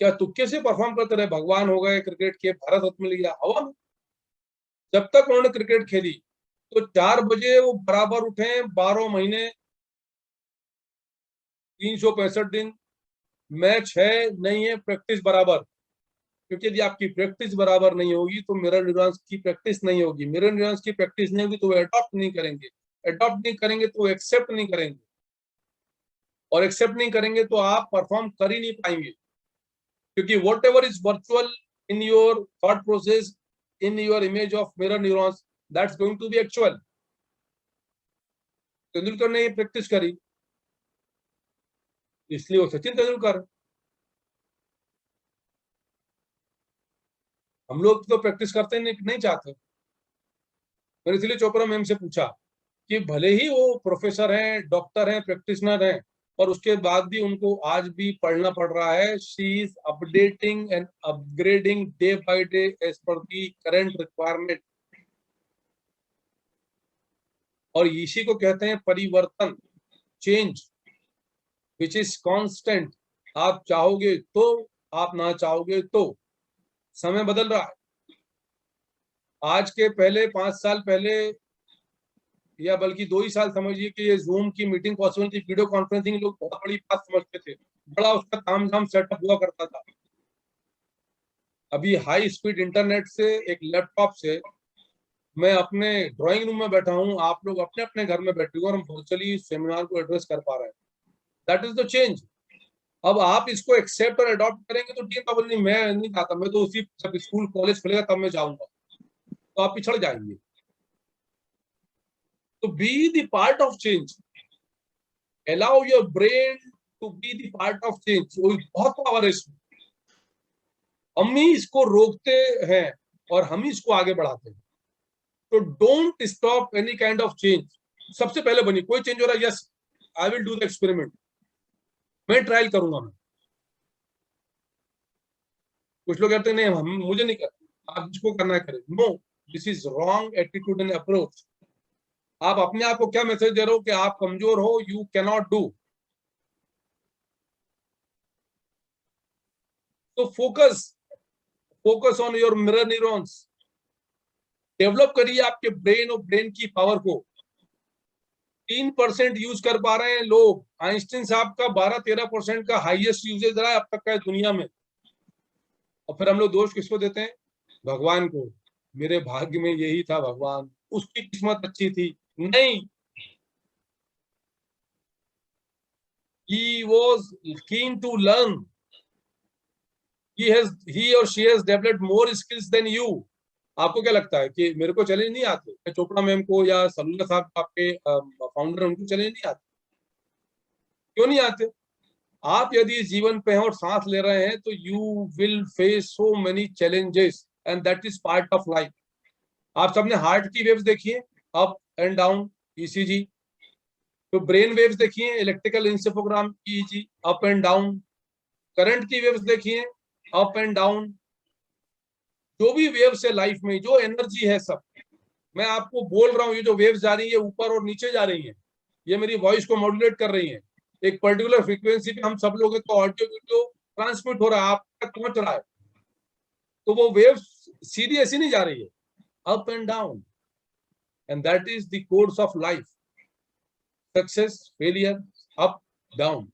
क्या तुक्के से परफॉर्म करते रहे? भगवान हो गए क्रिकेट के, भारत रत्न मिल गया हवा में. जब तक उन्होंने क्रिकेट खेली तो 4 बजे वो बराबर उठे, 12 महीने 365 दिन. मैच है नहीं है, प्रैक्टिस बराबर. क्योंकि यदि आपकी प्रैक्टिस बराबर नहीं होगी तो मिरर न्यूरॉन्स की प्रैक्टिस नहीं होगी. मिरर न्यूरॉन्स की प्रैक्टिस नहीं होगी तो वो अडॉप्ट नहीं करेंगे. अडॉप्ट नहीं करेंगे तो एक्सेप्ट नहीं करेंगे. और एक्सेप्ट नहीं करेंगे तो आप परफॉर्म कर ही नहीं पाएंगे. क्योंकि what ever is virtual in your thought process, in your image of mirror neurons, that's going to be actual. Tendulkar ने ये प्रैक्टिस करी, इसलिए वो सचिन तेंदुलकर. हम लोग तो प्रैक्टिस करते नहीं चाहते. मैंने इसलिए चोपड़ा मैम से पूछा कि भले ही वो प्रोफेसर हैं, डॉक्टर हैं, प्रैक्टिशनर हैं, और उसके बाद भी उनको आज भी पढ़ना पड़ रहा है. She is updating and upgrading day by day as per the current requirement. और इसी को कहते हैं परिवर्तन, चेंज, विच इज कांस्टेंट. आप चाहोगे तो, आप ना चाहोगे तो. समय बदल रहा है. आज के पहले 5 साल पहले, या बल्कि 2 ही साल समझिए कि ये जूम की मीटिंग पॉसिबल थी, वीडियो कॉन्फ्रेंसिंग लोग बहुत बड़ी बात समझते थे, बड़ा उसका तामझाम सेटअप हुआ करता था. अभी हाई स्पीड इंटरनेट से, एक लैपटॉप से, मैं अपने ड्राइंग रूम में बैठा हूं, आप लोग अपने अपने घर में बैठे हुए और हम वर्चुअली सेमिनार को एड्रेस कर पा रहे हैं. That is the change. अब आप इसको एक्सेप्ट और अडॉप्ट करेंगे तो ठीक है. नहीं, मैं नहीं चाहता, मैं तो उसी जब स्कूल कॉलेज खुलेगा तब मैं जाऊंगा, तो आप पिछड़ जाएंगे. तो be the part of change. allow your brain to be the part of change. बहुत पावर है इसमें, हम ही इसको रोकते हैं और हम ही इसको आगे बढ़ाते हैं। तो don't stop any kind of change. सबसे पहले बनी, कोई चेंज हो रहा है, yes I will do the experiment, मैं ट्रायल करूंगा। मैं कुछ लोग कहते हैं नहीं हम मुझे नहीं करना, आप जिसको करना है करें। No, this is wrong attitude and approach. आप अपने आप को क्या मैसेज दे रहे हो कि आप कमजोर हो, यू कैन नॉट डू। तो focus on your mirror neurons. Develop करिए आपके ब्रेन और ब्रेन की पावर को। 3% यूज कर पा रहे हैं लोग। आइंस्टीन साहब का 12-13% का हाईएस्ट यूजेज रहा है अब तक का दुनिया में। और फिर हम लोग दोष किसको देते हैं? भगवान को। मेरे भाग्य में यही था, भगवान उसकी किस्मत अच्छी थी। नहीं, he was keen to learn. He or she has developed more skills than you. आपको क्या लगता है कि मेरे को चैलेंज नहीं आते? चोपड़ा मैम को या सलूला साहब आपके फाउंडर, उनको चैलेंज नहीं आते? क्यों नहीं आते? आप यदि जीवन पे हैं और सांस ले रहे हैं तो you will face so many challenges and that is part of life. आप सबने हार्ट की वेव्स देखी है, अप एंड डाउन, ईसीजी। तो ब्रेन वेव्स देखिए, electrical encephalogram, EEG, up and down. Current की वेव्स देखिए, अप एंड डाउन। जो भी वेव्स है लाइफ में, जो एनर्जी है सब, मैं आपको बोल रहा हूँ, ये जो वेव्स जा रही है ऊपर और नीचे जा रही है, ये मेरी वॉइस को मॉड्यूलेट कर रही है। एक पर्टिकुलर फ्रीक्वेंसी पे हम सब लोगों को ऑडियो वीडियो ट्रांसमिट हो रहा है, आप तक पहुंच रहा है। तो वो वेव्स सीधी ऐसी नहीं जा रही है, up and down, and that is the course of life. Success, failure, up down.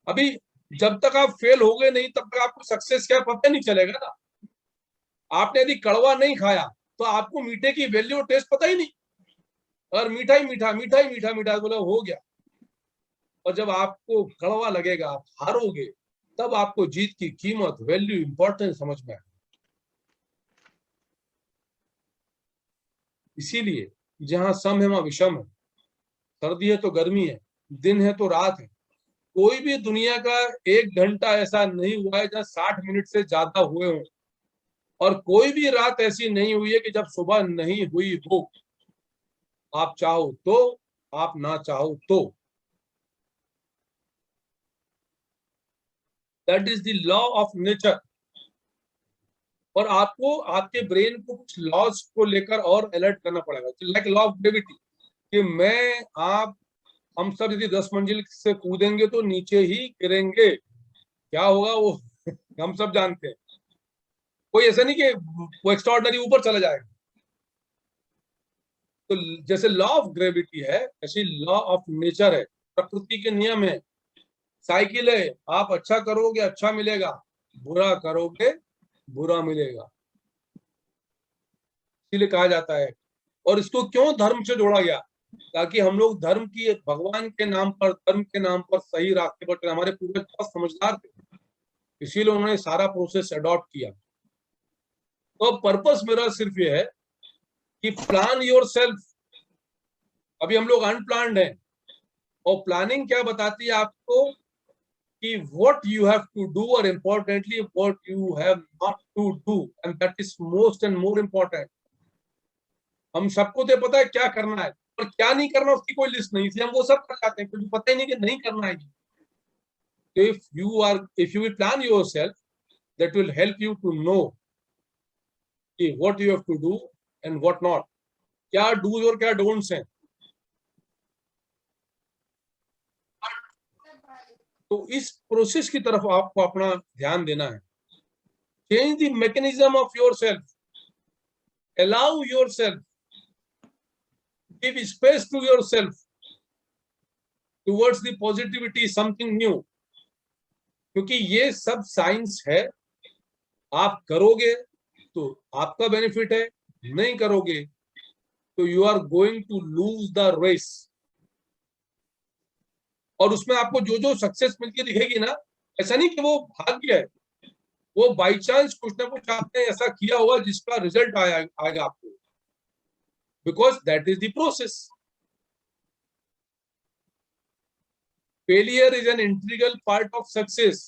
अभी जब तक आप फेल हो गए नहीं, तब तक आपको सक्सेस क्या पता नहीं चलेगा ना। आपने यदि कड़वा नहीं खाया तो आपको मीठे की वैल्यू टेस्ट पता ही नहीं। और मीठा ही मीठा, मीठा ही मीठा, मीठा बोला हो गया। और जब आपको कड़वा लगेगा, आप हारोगे, तब आपको जीत की कीमत, वैल्यू, इंपॉर्टेंस समझ में आएगा। इसीलिए जहां सम है वहां विषम है, सर्दी है तो गर्मी है, दिन है तो रात है। कोई भी दुनिया का 1 घंटा ऐसा नहीं हुआ है जहां 60 मिनट से ज्यादा हुए हों, और कोई भी रात ऐसी नहीं हुई है कि जब सुबह नहीं हुई हो। आप चाहो तो, आप ना चाहो तो। That is the law of nature. और आपको आपके ब्रेन को कुछ लॉज को लेकर और अलर्ट करना पड़ेगा, लाइक लॉ ऑफ ग्रेविटी, कि मैं, आप, हम सब यदि 10 मंजिल से कूदेंगे तो नीचे ही गिरेंगे। क्या होगा वो हम सब जानते हैं। कोई ऐसा नहीं कि वो एक्स्ट्राऑर्डिनरी ऊपर चला जाएगा। तो जैसे लॉ ऑफ ग्रेविटी है, ऐसी लॉ ऑफ नेचर है, प्रकृति के नियम है। साइकिल है, आप अच्छा करोगे अच्छा मिलेगा, बुरा करोगे बुरा मिलेगा। इसीलिए कहा जाता है, और इसको क्यों धर्म से जोड़ा गया, ताकि हम लोग धर्म की, भगवान के नाम पर, धर्म के नाम पर सही रास्ते पर चले। हमारे पूर्वज बहुत समझदार थे, इसीलिए उन्होंने सारा प्रोसेस अडॉप्ट किया। तो पर्पस मेरा सिर्फ ये है कि प्लान योर सेल्फ। अभी हम लोग अनप्लान्ड हैं, और प्लानिंग क्या बताती है आपको कि what you have to do, or importantly what you have not to do, and that is most and more important. हम सबको तो पता है क्या करना है, पर क्या नहीं करना उसकी कोई लिस्ट नहीं थी, हम वो सब कर जाते हैं, क्योंकि पता ही नहीं कि नहीं करना है। So if you will plan yourself, that will help you to know what you have to do and what not. क्या do's और क्या don'ts हैं। तो इस प्रोसेस की तरफ आपको अपना ध्यान देना है। Change the mechanism of yourself, allow yourself, give space to yourself towards the positivity, something new. क्योंकि ये सब साइंस है। आप करोगे तो आपका बेनिफिट है, नहीं करोगे तो you are going to lose the race. और उसमें आपको जो जो सक्सेस मिलती दिखेगी ना, ऐसा नहीं कि वो भाग्य है, वो बाई चांस कुछ ना कुछ आपने ऐसा किया हुआ जिसका रिजल्ट आएगा आपको, because that is the process. Failure is an integral part of success.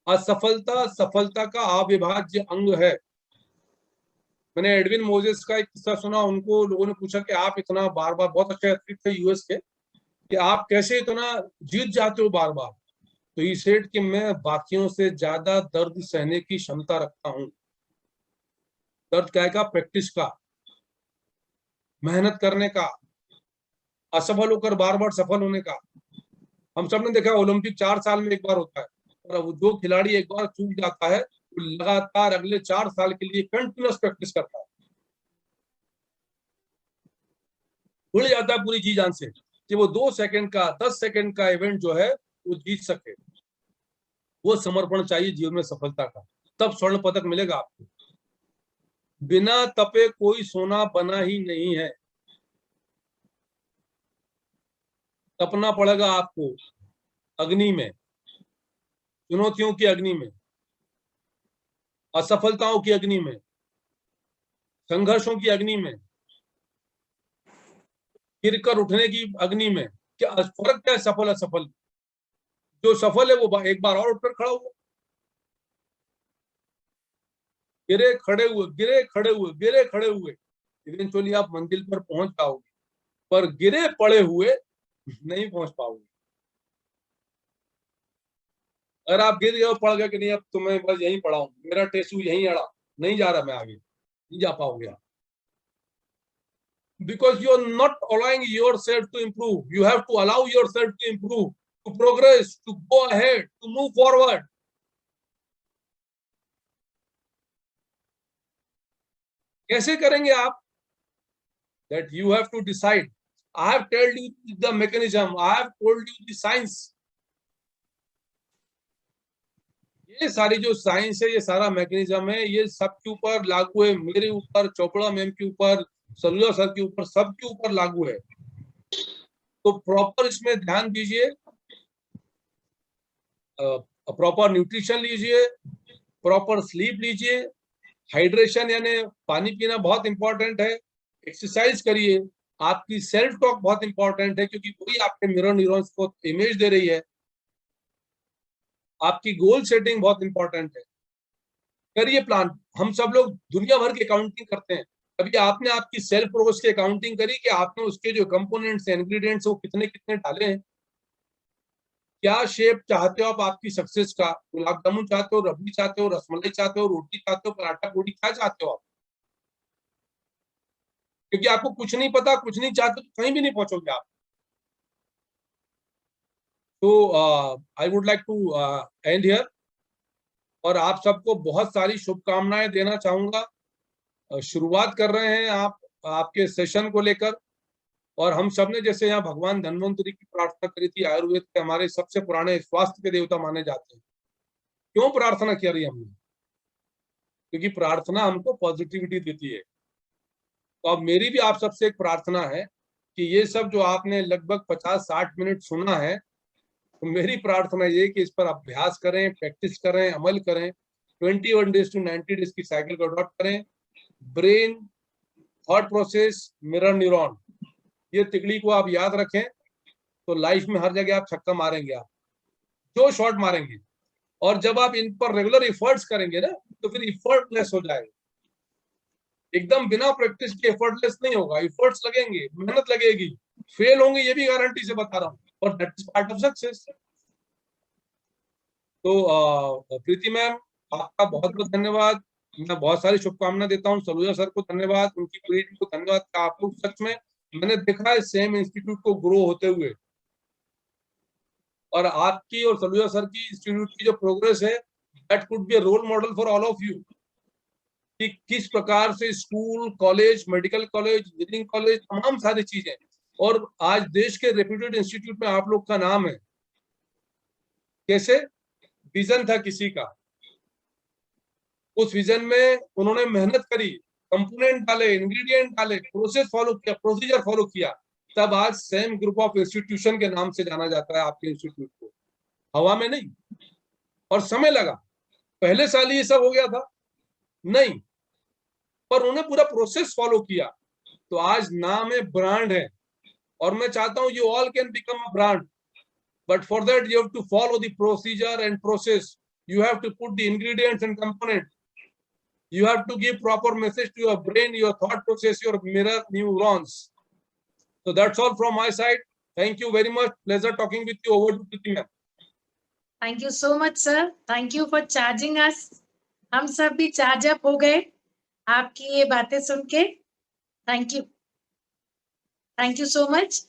असफलता सफलता का अविभाज्य अंग है। मैंने एडविन मोजेस का एक किस्सा सुना, उनको लोगों ने पूछा कि आप इतना बार बार, बहुत अच्छे एथलीट थे यूएस के, कि आप कैसे इतना जीत जाते हो बार बार। तो ये सेड कि मैं बाकियों से ज्यादा दर्द सहने की क्षमता रखता हूं। दर्द क्या का? प्रैक्टिस का, मेहनत करने का, असफल होकर बार बार सफल होने का। हम सब ने देखा ओलंपिक 4 साल में एक बार होता है, और अब जो खिलाड़ी एक बार चूक जाता है वो लगातार अगले 4 साल के लिए कंटिन्यूअस प्रैक्टिस करता है, भूल जाता है पूरी जी जान से कि वो 2 सेकंड का 10 सेकंड का इवेंट जो है वो जीत सके। वो समर्पण चाहिए जीवन में सफलता का, तब स्वर्ण पदक मिलेगा आपको। बिना तपे कोई सोना बना ही नहीं है। तपना पड़ेगा आपको अग्नि में, चुनौतियों की अग्नि में, असफलताओं की अग्नि में, संघर्षों की अग्नि में, गिरकर उठने की अग्नि में। क्या फर्क क्या है सफल असफल? जो सफल है वो एक बार और उठकर खड़ा हुआ। गिरे खड़े हुए, गिरे खड़े हुए, गिरे खड़े हुए, इवेंचुअली आप मंजिल पर पहुंच जाओगे, पर गिरे पड़े हुए नहीं पहुंच पाओगे। अगर आप गिर गए, पड़ गए कि नहीं अब तो मैं बस यहीं पड़ा हूं, मेरा टेसू यहीं अड़ा, नहीं जा रहा मैं आगे, नहीं जा पाओगे आप। Because you are not allowing yourself to improve. You have to allow yourself to improve, to progress, to go ahead, to move forward. कैसे करेंगे आप? That you have to decide. I have told you the mechanism. I have told you the science. ये सारी जो साइंस है, ये सारा मैकेनिज्म है, ये सबके ऊपर लागू है। मेरे ऊपर, चोपड़ा मैम के ऊपर, सलूजा सर के ऊपर, सबके ऊपर लागू है। तो प्रॉपर इसमें ध्यान दीजिए, प्रॉपर न्यूट्रिशन लीजिए, प्रॉपर स्लीप लीजिए, हाइड्रेशन यानी पानी पीना बहुत इंपॉर्टेंट है, एक्सरसाइज करिए। आपकी सेल्फ टॉक बहुत इंपॉर्टेंट है, क्योंकि वही आपके मिरर न्यूरॉन्स को इमेज दे रही है। आपकी गोल सेटिंग बहुत इंपॉर्टेंट है। करिए प्लान। हम सब लोग दुनिया भर की अकाउंटिंग करते हैं, अभी आपने आपकी सेल्फ प्रोग्रेस की अकाउंटिंग करी कि आपने उसके जो कंपोनेंट्स हैं, इंग्रेडिएंट्स, वो कितने कितने डाले हैं? क्या शेप चाहते हो आप आपकी सक्सेस का? गुलाब जामुन चाहते हो, रबड़ी चाहते हो, रसमलाई चाहते हो, रोटी चाहते हो, पराठा पूरी, क्या चाहते हो आप? क्योंकि आपको कुछ नहीं पता, कुछ नहीं चाहते तो कहीं भी नहीं पहुंचोगे आप। तो I would like to end here, और आप सबको बहुत सारी शुभकामनाएं देना चाहूंगा। शुरुआत कर रहे हैं आप आपके सेशन को लेकर, और हम सब ने जैसे यहाँ भगवान धन्वंतरी की प्रार्थना करी थी, आयुर्वेद के हमारे सबसे पुराने स्वास्थ्य के देवता माने जाते हैं। क्यों प्रार्थना करी हमने? क्योंकि प्रार्थना हमको पॉजिटिविटी देती है। तो अब मेरी भी आप सबसे एक प्रार्थना है कि ये सब जो आपने लगभग 50-60 मिनट सुना है, तो मेरी प्रार्थना ये कि इस पर अभ्यास करें, प्रैक्टिस करें, अमल करें। 21 डेज टू 90 डेज की साइकिल को अडॉप्ट करें। Brain, thought process, mirror neuron, ये तिकड़ी को आप याद रखें, तो लाइफ में हर जगह आप छक्का मारेंगे, आप जो शॉट मारेंगे। और जब आप इन पर रेगुलर एफर्ट्स करेंगे ना, तो फिर एफर्टलेस हो जाएगा। एकदम बिना प्रैक्टिस के एफर्टलेस नहीं होगा, एफर्ट्स लगेंगे, मेहनत लगेगी, फेल होंगे ये भी गारंटी से बता रहा हूँ, और that is part of success. तो प्रीति मैम, आपका बहुत बहुत धन्यवाद। मैं बहुत सारी शुभकामनाएं देता हूँ। सलूजा सर को धन्यवाद, उनकी पूरी टीम को धन्यवाद। आप लोग सच में, मैंने देखा है सेम इंस्टीट्यूट को ग्रो होते हुए, और आपकी और सलूजा सर की इंस्टीट्यूट की जो प्रोग्रेस है, that could be a role model for all of you, कि किस प्रकार से school, college, medical college, engineering college, तमाम सारी चीजें, और आज देश के रेप्यूटेड इंस्टीट्यूट में आप लोग का नाम है। कैसे? विजन था किसी का, उस विजन में उन्होंने मेहनत करी, कंपोनेंट डाले, इंग्रेडिएंट डाले, प्रोसेस फॉलो किया, प्रोसीजर फॉलो किया, तब आज सेम ग्रुप ऑफ इंस्टीट्यूशन के नाम से जाना जाता है आपके इंस्टीट्यूट को, हवा में नहीं। और समय लगा, पहले साल ही ये सब हो गया था नहीं, पर उन्होंने पूरा प्रोसेस फॉलो किया, तो आज नाम है, ब्रांड है। और मैं चाहता हूं you all can become a brand. but for that you have to follow the procedure and process. You have to put the ingredients and components. You have to give proper message to your brain, your thought process, your mirror neurons. So that's all from my side. Thank you very much. Pleasure talking with you. Over to Preeti ma'am. Thank you so much, sir. Thank you for charging us. हम सब भी चार्ज अप हो गए आपकी ये बातें सुन के. Thank you so much.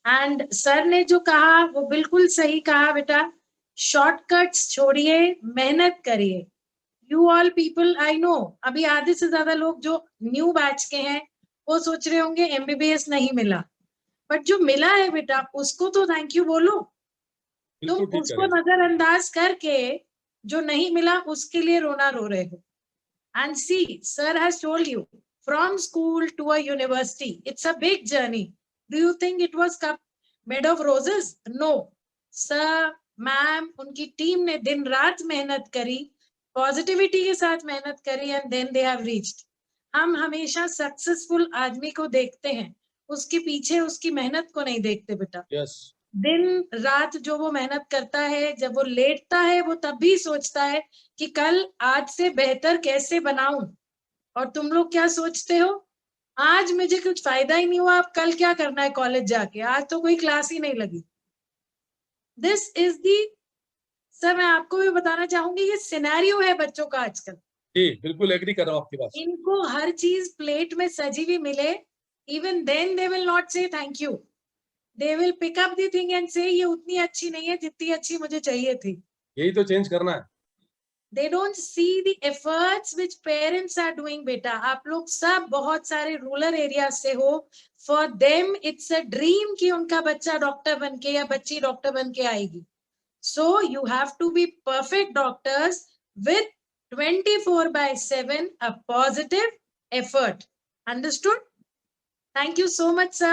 And sir ने जो कहा वो बिल्कुल सही कहा बेटा. शॉर्टकट्स छोड़िए, मेहनत करिए. You all people I know, अभी आधे से ज्यादा लोग जो न्यू बैच के हैं वो सोच रहे होंगे एमबीबीएस नहीं मिला, बट जो मिला है बेटा उसको तो थैंक यू बोलो. तुम उसको नजरअंदाज करके जो नहीं मिला उसके लिए रोना रो रहे हो. And see, sir has told you from school to a university it's a big journey. Do you think it was cup made of roses? No sir, ma'am, उनकी टीम ने दिन रात मेहनत करी, पॉजिटिविटी के साथ मेहनत करी, and then they have reached. हम हमेशा सक्सेसफुल आदमी को देखते हैं, उसके पीछे उसकी मेहनत को नहीं देखते बेटा. Yes. दिन रात जो वो मेहनत करता है, जब वो लेटता है वो तब भी सोचता है कि कल आज से बेहतर कैसे बनाऊं. और तुम लोग क्या सोचते हो? आज मुझे कुछ फायदा ही नहीं हुआ, अब कल क्या करना है कॉलेज जाके, आज तो कोई क्लास ही नहीं लगी. दिस इज दी, सर मैं आपको भी बताना चाहूंगी, ये सिनेरियो है बच्चों का आजकल. जी, बिल्कुल एग्री कर रहा हूँ आपकी बात. इनको हर चीज प्लेट में सजी हुई मिले, even then they will not say thank you. They will pick up the thing and say ये उतनी अच्छी नहीं है जितनी अच्छी मुझे चाहिए थी. यही तो चेंज करना है. They don't see the efforts which parents are doing बेटा. आप लोग सब बहुत सारे रूरल एरिया से हो. For them it's a dream कि उनका बच्चा डॉक्टर बन के या बच्ची डॉक्टर बन के आएगी. So you have to be perfect doctors with 24/7 a positive effort. Understood? Thank you so much, sir.